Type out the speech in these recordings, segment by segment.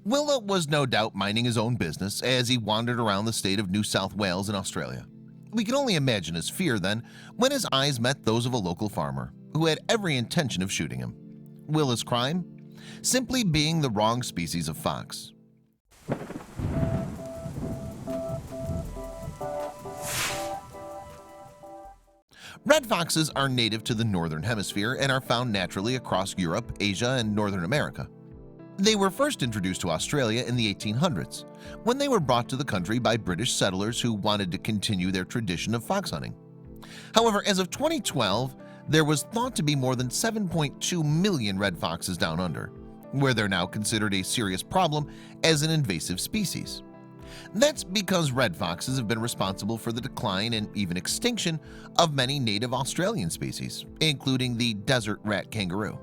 Willa was no doubt minding his own business as he wandered around the state of New South Wales in Australia. We can only imagine his fear then when his eyes met those of a local farmer who had every intention of shooting him. Willa's crime? Simply being the wrong species of fox. Red foxes are native to the northern hemisphere and are found naturally across Europe, Asia, and Northern America. They were first introduced to Australia in the 1800s, when they were brought to the country by British settlers who wanted to continue their tradition of fox hunting. However, as of 2012, there was thought to be more than 7.2 million red foxes down under, where they're now considered a serious problem as an invasive species. That's because red foxes have been responsible for the decline and even extinction of many native Australian species, including the desert rat kangaroo.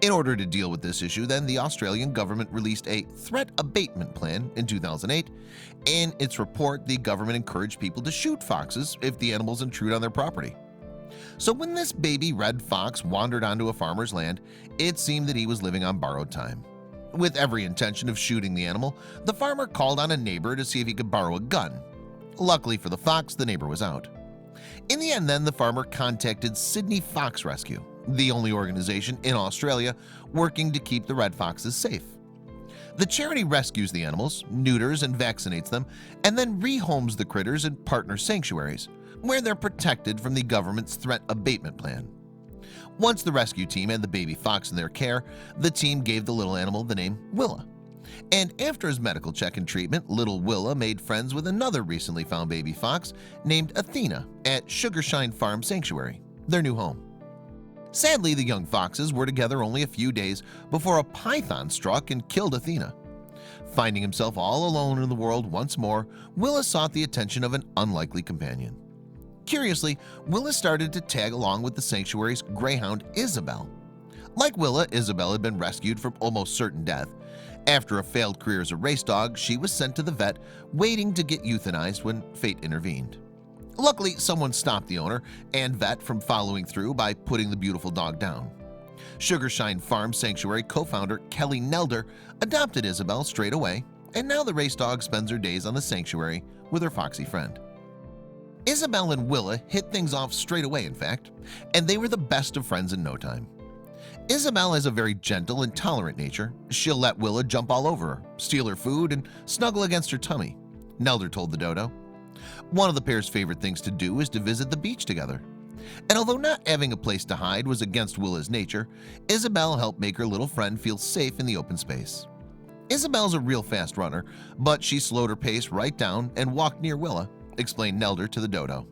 In order to deal with this issue, then, the Australian government released a threat abatement plan in 2008. In its report, the government encouraged people to shoot foxes if the animals intrude on their property. So when this baby red fox wandered onto a farmer's land, it seemed that he was living on borrowed time. With every intention of shooting the animal, the farmer called on a neighbor to see if he could borrow a gun. Luckily for the fox, the neighbor was out. In the end, then, the farmer contacted Sydney Fox Rescue, the only organization in Australia working to keep the red foxes safe. The charity rescues the animals, neuters and vaccinates them, and then rehomes the critters in partner sanctuaries, where they're protected from the government's threat abatement plan. Once the rescue team had the baby fox in their care, the team gave the little animal the name Willa. And after his medical check and treatment, little Willa made friends with another recently found baby fox named Athena at Sugarshine FARM Sanctuary, their new home. Sadly, the young foxes were together only a few days before a python struck and killed Athena. Finding himself all alone in the world once more, Willa sought the attention of an unlikely companion. Curiously, Willa started to tag along with the sanctuary's greyhound Isabel. Like Willa, Isabel had been rescued from almost certain death. After a failed career as a race dog, she was sent to the vet, waiting to get euthanized when fate intervened. Luckily, someone stopped the owner and vet from following through by putting the beautiful dog down. Sugarshine FARM Sanctuary co-founder Kelly Nelder adopted Isabel straight away, and now the race dog spends her days on the sanctuary with her foxy friend. Isabel and Willa hit things off straight away, in fact, and they were the best of friends in no time. Isabel has a very gentle and tolerant nature. She'll let Willa jump all over her, steal her food, and snuggle against her tummy, Nelder told the dodo. One of the pair's favorite things to do is to visit the beach together. And although not having a place to hide was against Willa's nature, Isabel helped make her little friend feel safe in the open space. Isabel's a real fast runner, but she slowed her pace right down and walked near Willa, explained Nelder to the dodo.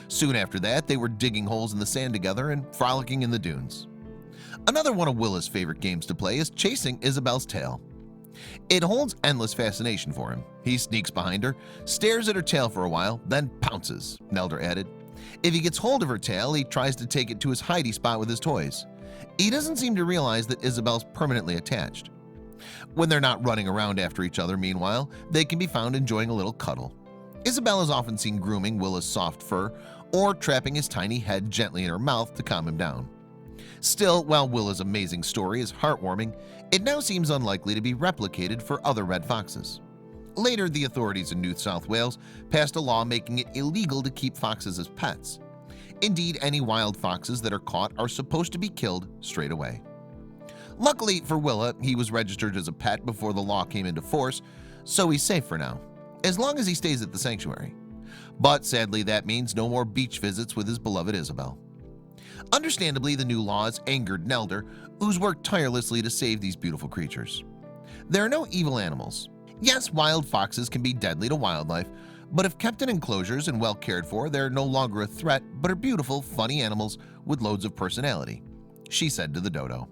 Soon after that, they were digging holes in the sand together and frolicking in the dunes. Another one of Willa's favorite games to play is chasing Isabel's tail. It holds endless fascination for him. He sneaks behind her, stares at her tail for a while, then pounces, Nelder added. If he gets hold of her tail, he tries to take it to his hidey spot with his toys. He doesn't seem to realize that Isabel's permanently attached. When they're not running around after each other, meanwhile, they can be found enjoying a little cuddle. Isabel is often seen grooming Willa's soft fur or trapping his tiny head gently in her mouth to calm him down. Still, while Willa's amazing story is heartwarming, it now seems unlikely to be replicated for other red foxes. Later, the authorities in New South Wales passed a law making it illegal to keep foxes as pets. Indeed, any wild foxes that are caught are supposed to be killed straight away. Luckily for Willa, he was registered as a pet before the law came into force, so he's safe for now, as long as he stays at the sanctuary. But sadly, that means no more beach visits with his beloved Isabel. Understandably, the new laws angered Nelder, who's worked tirelessly to save these beautiful creatures. There are no evil animals. Yes, wild foxes can be deadly to wildlife, but if kept in enclosures and well cared for, they're no longer a threat, but are beautiful, funny animals with loads of personality, she said to the dodo.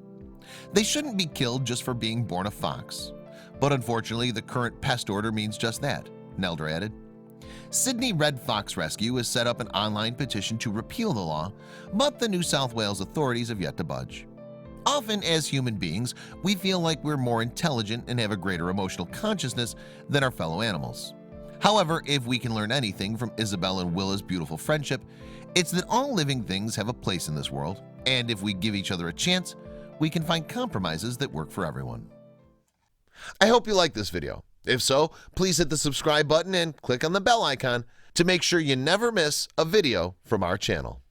They shouldn't be killed just for being born a fox. But unfortunately, the current pest order means just that, Nelder added. Sydney Red Fox Rescue has set up an online petition to repeal the law, but the New South Wales authorities have yet to budge. Often, as human beings, we feel like we're more intelligent and have a greater emotional consciousness than our fellow animals. However, if we can learn anything from Isabel and Willa's beautiful friendship, it's that all living things have a place in this world, and if we give each other a chance, we can find compromises that work for everyone. I hope you liked this video. If so, please hit the subscribe button and click on the bell icon to make sure you never miss a video from our channel.